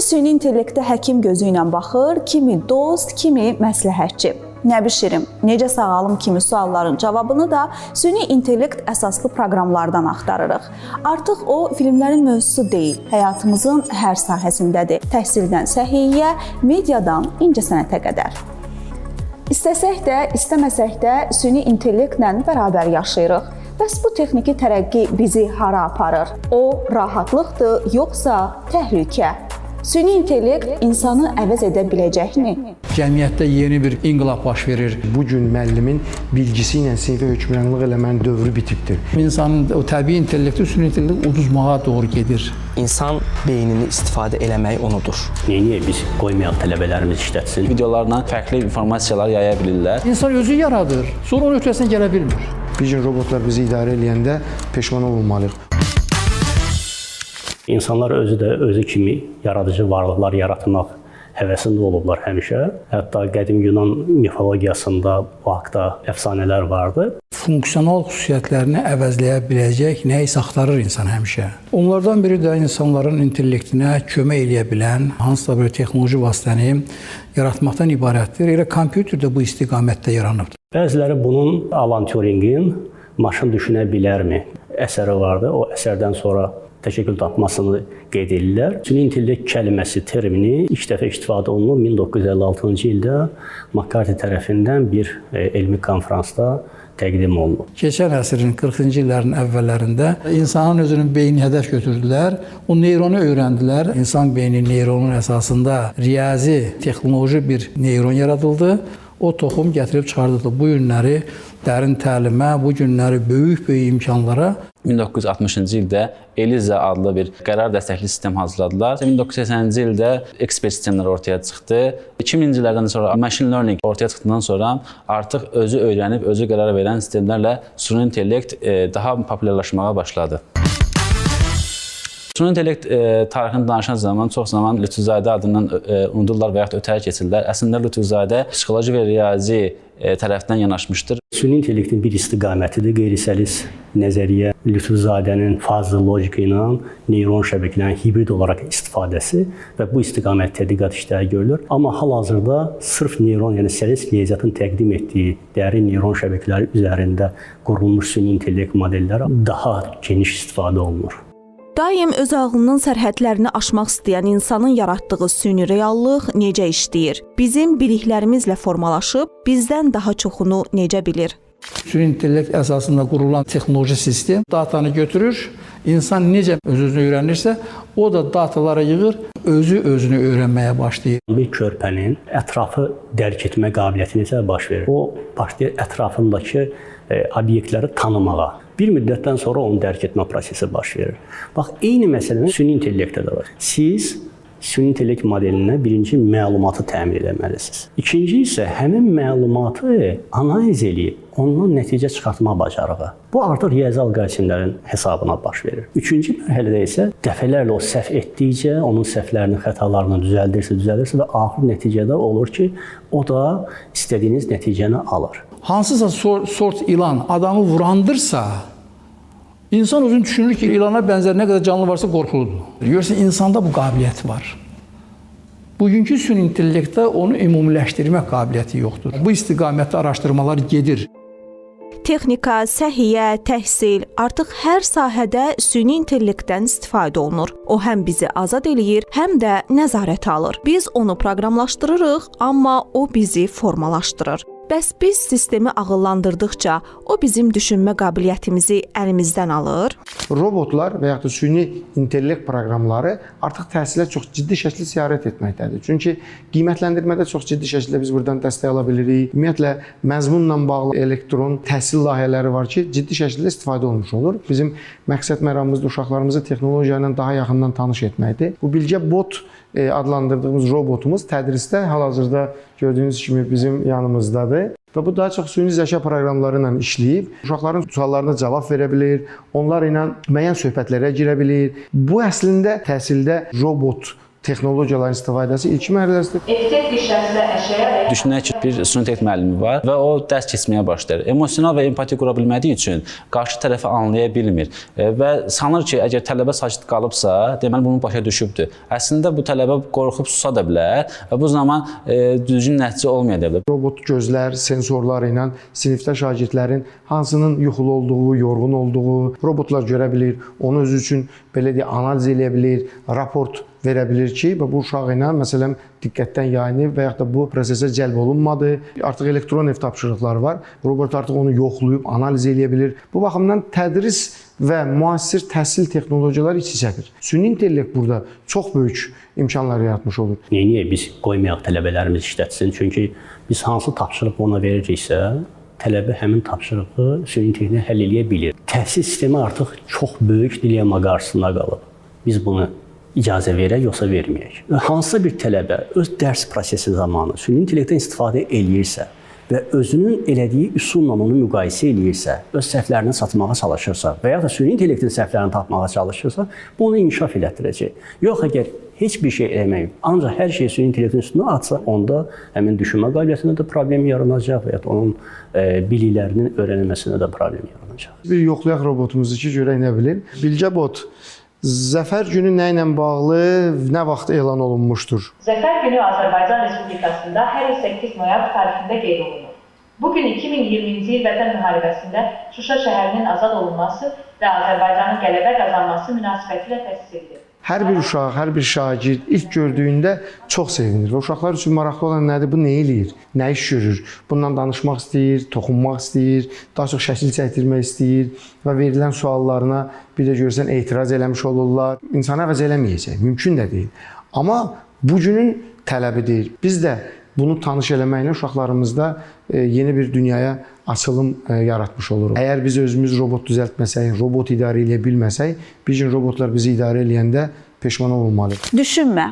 süni intellektə həkim gözü ilə baxır, kimi dost, kimi məsləhətçi. Nə bişirim, necə sağalım kimi sualların cavabını da süni intellekt əsaslı proqramlardan axtarırıq. Artıq o, filmlərin mövzusu deyil, həyatımızın hər sahəsindədir. Təhsildən səhiyyəyə, mediadan incəsənətə qədər. İstəsək də, istəməsək də süni intellektlə bərabər yaşayırıq. Bəs bu texniki tərəqqi bizi hara aparır? O, rahatlıqdır, yoxsa təhlükə? Süni intellekt insanı əvəz edə biləcəkmi? Cəmiyyətdə yeni bir inqilab baş verir. Bu gün müəllimin bilgisi ilə sinifə hökmranlıq eləmənin dövrü bitibdir. İnsanın o təbii intellekti, süni intellekt uduzmağa doğru gedir. İnsan beynini istifadə eləməyi unudur. Niyə biz qoymayaq tələbələrimiz işlətsin? Videolarla fərqli informasiyalar yaya bilirlər. İnsan özü yaradır, sonra onun ötəsindən gələ bilmir. Bir gün robotlar bizi idarə edəndə peşman olmalıyıq. İnsanlar özü də özü kimi yaradıcı varlıqlar yaratmaq həvəsində olublar həmişə. Hətta qədim Yunan mifologiyasında bu haqda əfsanələr vardı. Funksional xüsusiyyətlərini əvəzləyə biləcək nəyisə axtarır insan həmişə. Onlardan biri də insanların intellektinə kömək eləyə bilən hansısa bir texnoloji vasitəni yaratmaqdan ibarətdir. Elə kompüter də bu istiqamətdə yaranıb. Bəziləri bunun Alan Turingin maşın düşünə bilərmi əsəri vardı. O əsərdən sonra təşəkkül tapmasını qeyd edirlər. Süni intellekt kəlməsi, termini ilk dəfə istifadə olunub 1956-cı ildə McCarthy tərəfindən bir elmi konfransda təqdim olunub. Keçən əsrin 40-cı illərin əvvəllərində insanın özünün beynini hədəf götürdülər. O neyronu öyrəndilər. İnsan beyni neyronun əsasında riyazi, texnoloji bir neyron yaradıldı. O toxum gətirib çıxardıldı. Bu günləri dərin təlimə, bu günləri böyük imkanlara 1960-cı ildə ELIZA adlı bir qərar dəstəkli sistem hazırladılar. 1980-ci ildə ekspert sistemlər ortaya çıxdı. 2000-ci illərdən sonra machine learning ortaya çıxdıqdan sonra artıq özü öyrənib, özü qərar verən sistemlərlə süni intellekt daha populyarlaşmağa başladı. Süni intellekt tarixini danışan zaman çox zaman Lütfüzadə adından unudurlar və yaxud ötəri keçirlər. Əslində Lütfüzadə psixoloji və riyazi tərəfdən yanaşmışdır. Süni intellektin bir istiqamətidir, qeyri-səlis nəzəriyyə, Lütfuzadənin fazlı logika ilə neyron şəbəkələrin hibrid olaraq istifadəsi və bu istiqamət tədqiqat işləri görülür. Amma hal-hazırda sırf neyron, yəni səlis riyaziyyatın təqdim etdiyi dərin neyron şəbəkələri üzərində qurulmuş süni intellekt modelləri daha geniş istifadə olunur. Daim öz ağlının sərhədlərini aşmaq istəyən insanın yaratdığı süni reallıq necə işləyir? Bizim biliklərimizlə formalaşıb, bizdən daha çoxunu necə bilir? Süni intellekt əsasında qurulan texnoloji sistem datanı götürür. İnsan necə öz-özünü öyrənirsə, o da dataları yığır, özü-özünü öyrənməyə başlayır. Bir körpənin ətrafı dərk etmə qabiliyyəti necə baş verir? O başlayır ətrafındakı obyektləri tanımağa. Bir müddətdən sonra onu dərk etmə prosesi baş verir. Bax, eyni məsələni süni intellektdə də var. Siz süni intellekt modelinə birinci məlumatı təmin etməlisiniz. İkinci isə həmin məlumatı analiz edib, ondan nəticə çıxartma bacarığı. Bu artıq riyazi alqoritmlərin hesabına baş verir. Üçüncü mərhələdə isə dəfələrlə o səhv etdikcə, onun səhvlərini, xətalarını düzəldirsə və axır nəticədə olur ki, o da istədiyiniz nəticəni alır. Hansısa sort ilan adamı vurandırsa, insan özünü düşünür ki, ilana bənzər nə qədər canlı varsa qorxuludur. Görürsən, insanda bu qabiliyyət var. Bugünkü süni intellektdə onu ümumiləşdirmə qabiliyyəti yoxdur. Bu istiqamətdə araşdırmalar gedir. Texnika, səhiyyə, təhsil, artıq hər sahədə süni intellektdən istifadə olunur. O həm bizi azad eləyir, həm də nəzarət alır. Biz onu proqramlaşdırırıq, amma o bizi formalaşdırır. Bəs biz sistemi ağıllandırdıqca o bizim düşünmə qabiliyyətimizi əlimizdən alır? Robotlar və yaxud da süni intellekt proqramları artıq təhsilə çox ciddi şəkildə siyarət etməkdədir. Çünki qiymətləndirmədə çox ciddi şəkildə biz buradan dəstək ala bilirik. Ümumiyyətlə, məzmunla bağlı elektron təhsil layihələri var ki, ciddi şəkildə istifadə olunmuş olur. Bizim məqsəd məramımız da uşaqlarımızı texnologiya ilə daha yaxından tanış etməkdir. Bu Bilgə Bot adlandırdığımız robotumuz tədrisdə hal-hazırda gördüyünüz kimi bizim yanımızdadır. Və bu daha çox süni zəka proqramları ilə işləyib, uşaqların suallarına cavab verə bilir, onlar ilə müəyyən söhbətlərə girə bilir. Bu əslində təhsildə robot texnologiyaların istifadəsi ilk mərhələsidir. Düşünək ki, bir süni intellekt müəllimi var və o dərs keçməyə başlayır. Emosional və empati qura bilmədiyi üçün qarşı tərəfi anlaya bilmir və sanır ki, əgər tələbə sakit qalıbsa, deməli bunu başa düşübdür. Əslində bu tələbə qorxub susa da bilər və bu zaman düzgün nəticə olmaya da bilər. Robot gözlər, sensorları ilə sinifdə şagirdlərin hansının yuxulu olduğu, yorğun olduğu robotlar görə bilir. Onu özü üçün belə deyə analiz edə bilir, raport verə bilir ki, və bu uşaq ilə məsələn diqqətdən yayınıb və yaxud da bu prosesə cəlb olunmadı. Artıq elektron ev tapşırıqları var. Robot artıq onu yoxlayıb analiz edə bilir. Bu baxımdan tədris və müasir təhsil texnologiyaları iç-içədir. Süni intellekt burada çox böyük imkanlar yaratmış olur. Niyə biz qoymayaq tələbələrimiz işlətsin? Çünki biz hansı tapşırıq ona verəcəksə, tələbə həmin tapşırığı süni intellektlə həll edə bilir. Təhsil sistemi artıq çox böyük dilemma qarşısında qalıb. Biz bunu icazə verək, yoxsa verməyək. Hansısa bir tələbə öz dərs prosesi zamanı süni intellektdən istifadə eləyirsə və özünün elədiyi üsulla onu müqayisə eləyirsə, öz səhvlərini satmağa çalışırsa və ya da süni intellektin səhvlərini tapmağa çalışırsa, bu onu inkişaf elətdirəcək. Yox, əgər heç bir şey eləməyib, ancaq hər şeyi süni intellektin üstünə atsa, onda həmin düşünmə qabiliyyətində də problem yaranacaq və ya da onun biliklərinin öyrənilməsində də problem yaranacaq. Bir yoxlayaq robotumuzu ki, görək nə bilir. Bilgə bot, Zəfər günü nə ilə bağlı, nə vaxt elan olunmuşdur? Zəfər günü Azərbaycan Respublikasında hər il 8 noyabr tarixində qeyd olunur. Bu gün 2020-ci il Vətən müharibəsində Şuşa şəhərinin azad olunması və Azərbaycanın qələbə qazanması münasibətilə təsis edilir. Hər bir uşaq, hər bir şagird ilk gördüyündə çox sevinir və uşaqlar üçün maraqlı olan nədir? Bu nə eləyir? Nə iş görür? Bundan danışmaq istəyir, toxunmaq istəyir, daha çox şəkil çəkdirmək istəyir və verilən suallarına bir də görsən etiraz eləmiş olurlar. İnsanı əvəz eləməyəcək, mümkün də deyil. Amma bu günün tələbidir. Biz də bunu tanış eləməklə uşaqlarımızda yeni bir dünyaya açılım yaratmış oluruq. Əgər biz özümüz robot düzəltməsək, robot idarə edə bilməsək, bir gün robotlar bizi idarə eləyəndə peşman olmalıyıq. Düşünmə,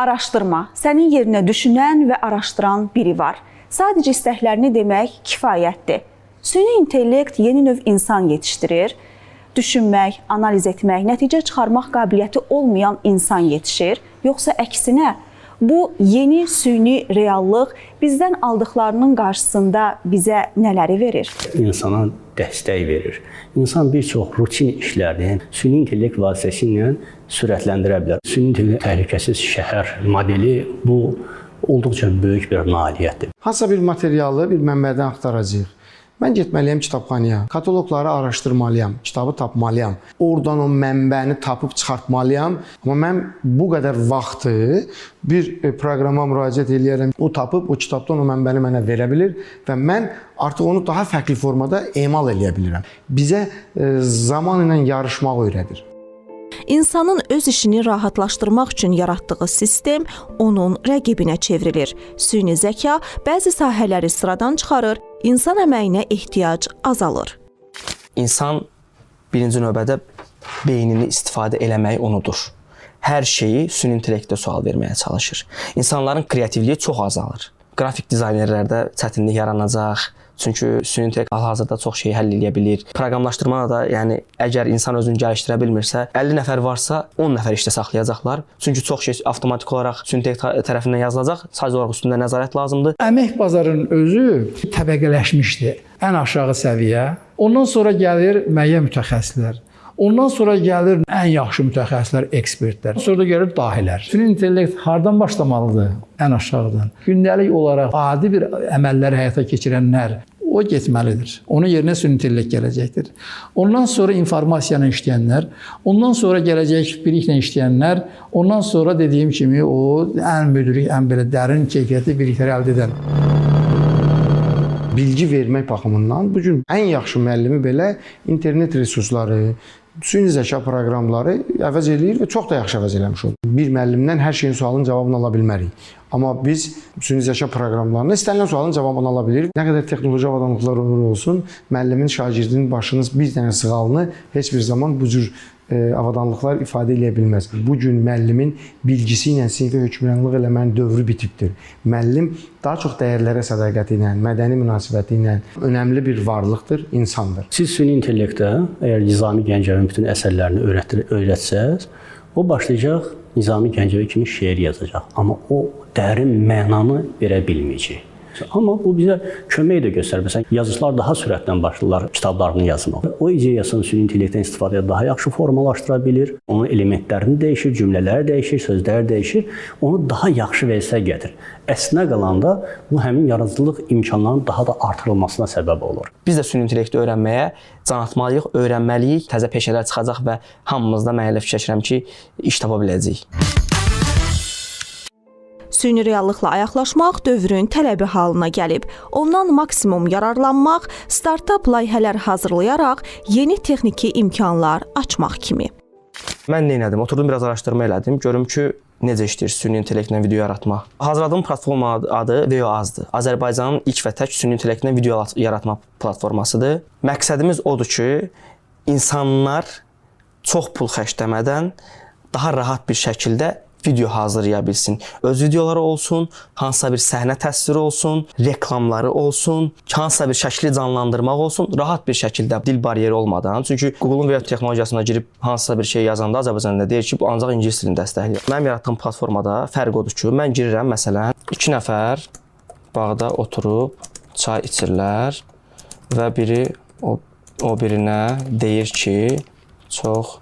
araşdırma. Sənin yerinə düşünən və araşdıran biri var. Sadəcə istəklərini demək kifayətdir. Süni intellekt yeni növ insan yetişdirir. Düşünmək, analiz etmək, nəticə çıxarmaq qabiliyyəti olmayan insan yetişir, yoxsa əksinə? Bu yeni süni reallıq bizdən aldıqlarının qarşısında bizə nələri verir? İnsana dəstək verir. İnsan bir çox rutin işlərini süni intellekt vasitəsilə sürətləndirə bilər. Süni intellekt təhlükəsiz şəhər modeli bu olduqca böyük bir nailiyyətdir. Hansısa bir materialı bir mənbədən axtaracağıq. Mən getməliyəm kitabxanaya, kataloqları araşdırmalıyam, kitabı tapmalıyam. Oradan o mənbəni tapıb çıxartmalıyam. Amma mən bu qədər vaxtı bir proqrama müraciət eləyərəm. O tapıb o kitabdan o mənbəni mənə verə bilir və mən artıq onu daha fərqli formada emal eləyə bilirəm. Bizə zaman ilə yarışmaq öyrədir. İnsanın öz işini rahatlaşdırmaq üçün yaratdığı sistem onun rəqibinə çevrilir. Süni zəka bəzi sahələri sıradan çıxarır, insan əməyinə ehtiyac azalır. İnsan birinci növbədə beynini istifadə eləməyi unudur. Hər şeyi süni intellektə sual verməyə çalışır. İnsanların kreativliyi çox azalır. Qrafik dizaynerlərdə çətinlik yaranacaq. Çünki süni intellekt hal-hazırda çox şeyi həll edə bilir. Proqramlaşdırmada da, yəni əgər insan özünü gəlişdirə bilmirsə, 50 nəfər varsa 10 nəfər işdə saxlayacaqlar. Çünki çox şey avtomatik olaraq süni intellekt tərəfindən yazılacaq. Sadəcə olaraq üstündə nəzarət lazımdır. Əmək bazarının özü təbəqələşmişdir. Ən aşağı səviyyə. Ondan sonra gəlir müəyyən mütəxəssislər. Ondan sonra gəlir ən yaxşı mütəxəssislər, ekspertlər. Sonra da gəlir dahilər. Süni intellekt hardan başlamalıdır? Ən aşağıdan. Gündəlik olaraq adi bir əməlləri həyata keçirənlər o getməlidir. Onun yerinə süni intellekt gələcəkdir. Ondan sonra informasiyanı işləyənlər, ondan sonra gələcək biliklə işləyənlər, ondan sonra dediyim kimi o ən müdrik, ən belə dərin keyfiyyətli bilikləri əldə edən. Bilgi vermək baxımından bu gün ən yaxşı müəllimi belə internet resursları, süni zəka proqramları əvəz eləyir və çox da yaxşı əvəz eləmiş olur. Bir müəllimdən hər şeyin sualının cavabını ala bilmərik. Amma biz süni zəka proqramlarında istənilən sualın cavabını ala bilirik. Nə qədər texnoloji avadanlıqlar olsun, müəllimin, şagirdinin başının bir dənə sığalını heç bir zaman bu cür avadanlıqlar ifadə edə bilməz. Bu gün müəllimin bilgisi ilə sinifə hökmranlıq eləmənin dövrü bitibdir. Müəllim daha çox dəyərlərə sədaqəti ilə, mədəni münasibəti ilə önəmli bir varlıqdır, insandır. Siz süni intellektə əgər Nizami Gəncəvin bütün əsərlərini öyrətsəz, o başlayacaq Nizami Gəncəvi kimi şeir yazacaq, amma o dərin mənanı verə bilməyəcək. Amma bu bizə kömək də göstərir. Məsələn, yazıçılar daha sürətlə başlayırlar kitablarını yazmağa. O ideyasını süni intellektdən istifadəyə daha yaxşı formalaşdıra bilir. Onun elementlərini dəyişir, cümlələri dəyişir, sözləri dəyişir. Onu daha yaxşı vəziyyətə gətirir. Əslinə qalanda bu həmin yaradıcılıq imkanlarının daha da artırılmasına səbəb olur. Biz də süni intellekti öyrənməyə can atmalıyıq, öyrənməliyik. Təzə peşələr çıxacaq və hamımız da mən elə fikirləşirəm ki, iş tapa biləcəyik. Süni reallıqla ayaqlaşmaq dövrün tələbi halına gəlib. Ondan maksimum yararlanmaq, startap layihələr hazırlayaraq yeni texniki imkanlar açmaq kimi. Mən nə etdim? Oturdum, biraz araşdırma elədim. Görüm ki, necə işləyir süni intellektlə video yaratmaq. Hazırladığım platforma adı VeoAzdır. Azərbaycanın ilk və tək süni intellektlə video yaratma platformasıdır. Məqsədimiz odur ki, insanlar çox pul xərcləmədən daha rahat bir şəkildə video hazırlaya bilsin. Öz videoları olsun, hansısa bir səhnə təsviri olsun, reklamları olsun, hansısa bir şəkli canlandırmaq olsun, rahat bir şəkildə dil bariyeri olmadan. Çünki Google-un web texnologiyasına girib hansısa bir şey yazanda Azərbaycanda deyir ki, bu ancaq ingilis dilini dəstəkləyir. Mənim yaratdığım platformada fərq odur ki, mən girirəm, məsələn, 2 nəfər bağda oturub çay içirlər və biri o birinə deyir ki, çox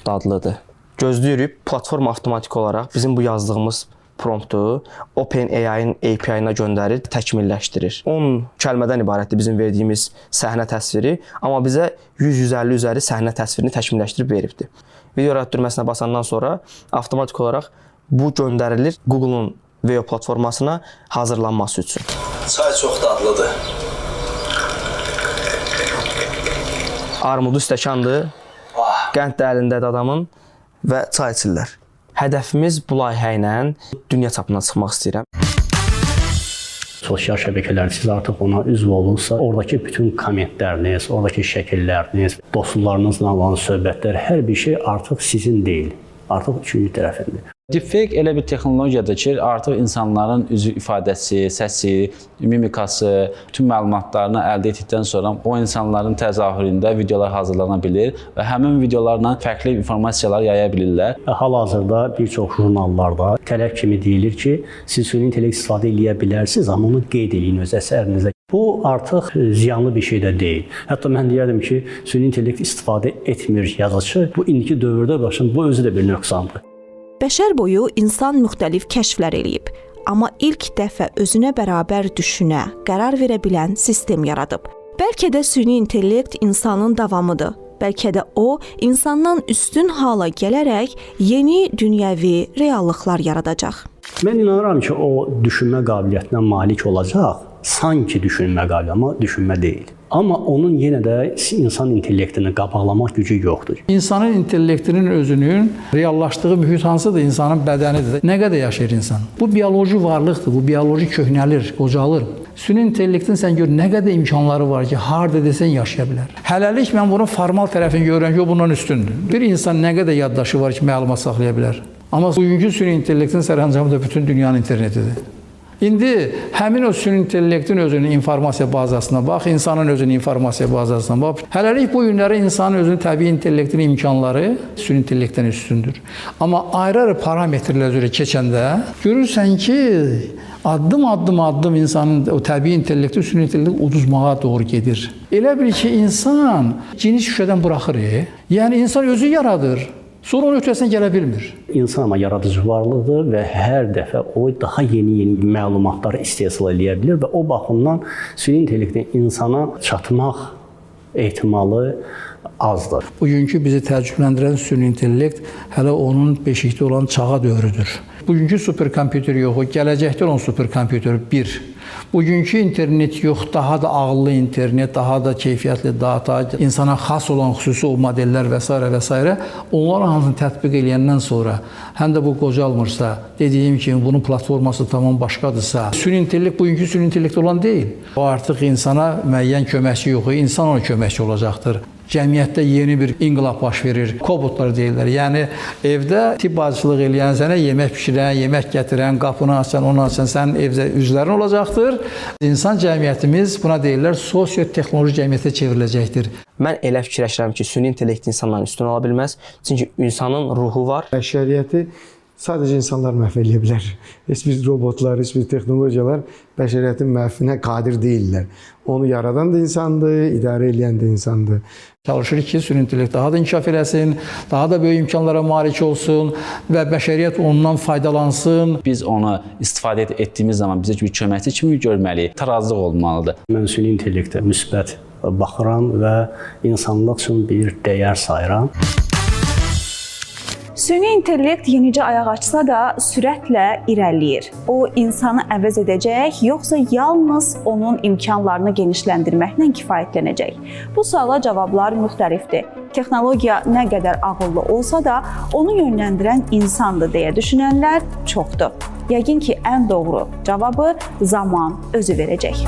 dadlıdır. Gözləyirik, platforma avtomatik olaraq bizim bu yazdığımız promptu OpenAI-in API-na göndərir, təkmilləşdirir. 10 kəlmədən ibarətdir bizim verdiyimiz səhnə təsviri, amma bizə 100-150 üzəri səhnə təsvirini təkmilləşdirib veribdir. Video yaratdırmasına basandan sonra avtomatik olaraq bu göndərilir Google-un Veo platformasına hazırlanması üçün. Çay çox dadlıdır. Armudu stəkandır, qənd də əlindədir adamın və çay içirlər. Hədəfimiz bu layihə ilə dünya çapına çıxmaq istəyirəm. Sosial şəbəkələr siz artıq ona üzv olursa, oradakı bütün kommentləriniz, oradakı şəkilləriniz, dostlarınızla olan söhbətlər, hər bir şey artıq sizin deyil, artıq üçüncü tərəfindir. Deepfake elə bir texnologiyadır ki, artıq insanların üzü ifadəsi, səsi, mimikası, bütün məlumatlarını əldə etdikdən sonra o insanların təzahüründə videolar hazırlana bilir və həmin videolarla fərqli informasiyalar yaya bilirlər. Hal-hazırda bir çox jurnallarda tələb kimi deyilir ki, siz süni intellekt istifadə edə bilərsiniz, amma onu qeyd edin öz əsərinizə. Bu artıq ziyanlı bir şey də deyil. Hətta mən deyərdim ki, süni intellekt istifadə etmir yazıcı. Bu indiki dövrdə bu özü də bir nöqsandır. Bəşər boyu insan müxtəlif kəşflər eləyib, amma ilk dəfə özünə bərabər düşünə, qərar verə bilən sistem yaradıb. Bəlkə də süni intellekt insanın davamıdır. Bəlkə də o, insandan üstün hala gələrək yeni dünyəvi reallıqlar yaradacaq. Mən inanıram ki, o düşünmə qabiliyyətinə malik olacaq. Sanki düşünmə qabiliyyəti, amma düşünmə deyil. Amma onun yenə də insan intellektini qabaqlamaq gücü yoxdur. İnsanın intellektinin özünün reallaşdığı mühit hansıdır? İnsanın bədənidir. Nə qədər yaşayır insan? Bu bioloji varlıqdır, bu bioloji köhnəlir, qocalır. Süni intellektin sən gör nə qədər imkanları var ki, harda desən yaşaya bilər. Hələlik mən bunun formal tərəfini görürəm ki, o bundan üstündür. Bir insan nə qədər yaddaşı var ki, məlumat saxlaya bilər. Amma bugünkü süni intellektin sərəncamı da bütün dünyanın internetidir. İndi həmin o süni intellektin özünün informasiya bazasına bax, insanın özünün informasiya bazasına bax. Hələlik bu günləri insanın özünün təbii intellektinin imkanları süni intellektdən üstündür. Amma ayrı-ayrı parametrlər üzrə keçəndə görürsən ki, addım insanın o təbii intellekti, süni intellekt uduzmağa doğru gedir. Elə bil ki, insan geniş şüşədən buraxır. Yəni insan özü yaradır. Sonra onun ötəsinə gələ bilmir. İnsan amma yaradıcı varlıqdır və hər dəfə o daha yeni məlumatları istehsal edə bilər və o baxımdan süni intellektin insana çatmaq ehtimalı azdır. Bugünkü bizi təəccübləndirən süni intellekt hələ onun beşikdə olan çağa dövrüdür. Bugünkü superkompüter yox, o gələcəkdə olan superkompüter bir. Bugünkü internet yox, daha da ağıllı internet, daha da keyfiyyətli data, insana xas olan xüsusi o modellər və s. Onları hamısını tətbiq edəndən sonra, həm də bu qocalmırsa, dediyim kimi bunun platforması tamam başqadırsa, süni intellekt bugünkü süni intellekt olan deyil. O artıq insana müəyyən köməkçi yox, insan ona köməkçi olacaqdır. cəmiyyətdə yeni bir inqilab baş verir. Kobotlar deyirlər. Yəni evdə tibb bacılıq eləyən, sənə yemək bişirən, yemək gətirən, qapını açan, onu açan sənin evdə üzvlərin olacaqdır. İnsan cəmiyyətimiz buna deyirlər sosio-texnoloji cəmiyyətə çevriləcəkdir. Mən elə fikirləşirəm ki, süni intellekt insandan üstün ola bilməz. Çünki insanın ruhu var. Bəşəriyyəti sadəcə insanlar məhv edə bilər. Heç bir robotlar, heç bir texnologiyalar bəşəriyyətin məhvinə qadir deyillər. Onu yaradan da insandır, idarə edən də insandır. Çalışır ki, süni intellekt daha da inkişaf eləsin, daha da böyük imkanlara malik olsun və bəşəriyyət ondan faydalansın. Biz onu istifadə etdiyimiz zaman bizə bir köməkçi kimi görməliyik. Tarazlıq olmalıdır. Mən süni intellektə müsbət baxıram və insanlıq üçün bir dəyər sayıram. Süni intellekt yenicə ayaq açsa da sürətlə irəliləyir. O insanı əvəz edəcək, yoxsa yalnız onun imkanlarını genişləndirməklə kifayətlənəcək? Bu suala cavablar müxtəlifdir. Texnologiya nə qədər ağıllı olsa da onu yönləndirən insandır deyə düşünənlər çoxdur. Yəqin ki, ən doğru cavabı zaman özü verəcək.